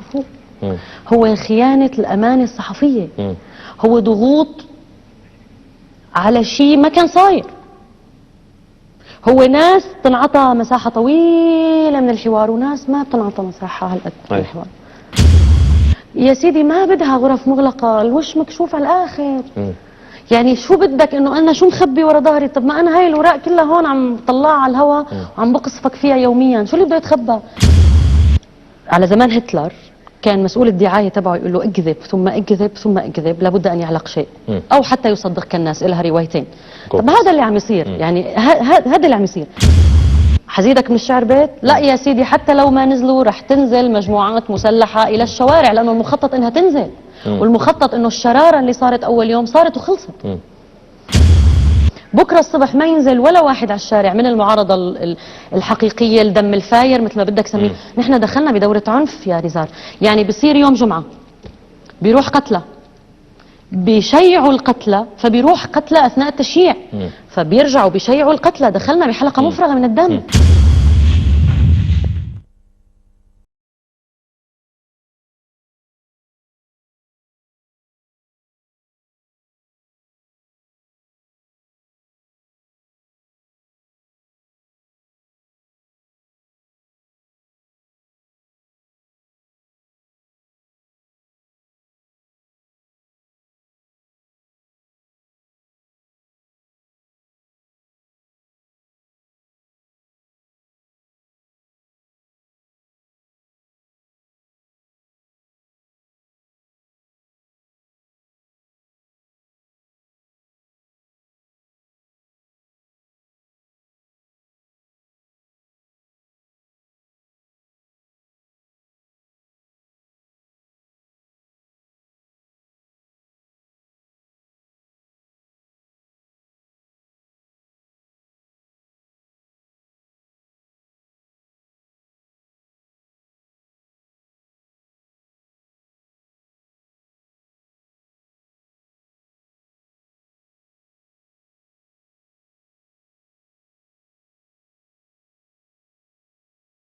مفهوم. هو خيانة الأمانة الصحفية. هو ضغوط على شيء ما كان صاير. هو ناس تنعطى مساحة طويلة من الحوار وناس ما بتنعطى مساحة هالقد من الحوار. يا سيدي ما بدها غرف مغلقة، الوش مكشوف على الآخر. يعني شو بدك انه انا شو مخبي ورا ظهري؟ طب ما انا هاي الوراق كلها هون عم بطلعها على الهواء وعم بقصفك فيها يوميا، شو اللي بده يتخبى؟ على زمان هتلر كان مسؤول الدعاية تبعه يقول له اكذب ثم اكذب ثم اكذب لابد ان يعلق شيء او حتى يصدقك الناس، لها روايتين. طب هذا اللي عم يصير، يعني هذا اللي عم يصير. حزيدك من الشعر بيت؟ لا يا سيدي، حتى لو ما نزلوا رح تنزل مجموعات مسلحة الى الشوارع لانه المخطط انها تنزل. والمخطط انه الشرارة اللي صارت اول يوم صارت وخلصت. بكره الصبح ما ينزل ولا واحد على الشارع من المعارضه الحقيقيه، الدم الفاير مثل ما بدك سميه. نحن دخلنا بدوره عنف يا نزار. يعني بصير يوم جمعه بيروح قتلى، بيشيعوا القتلى، فبيروح قتلى اثناء التشييع، فبيرجعوا بيشيعوا القتلى. دخلنا بحلقه مفرغه من الدم.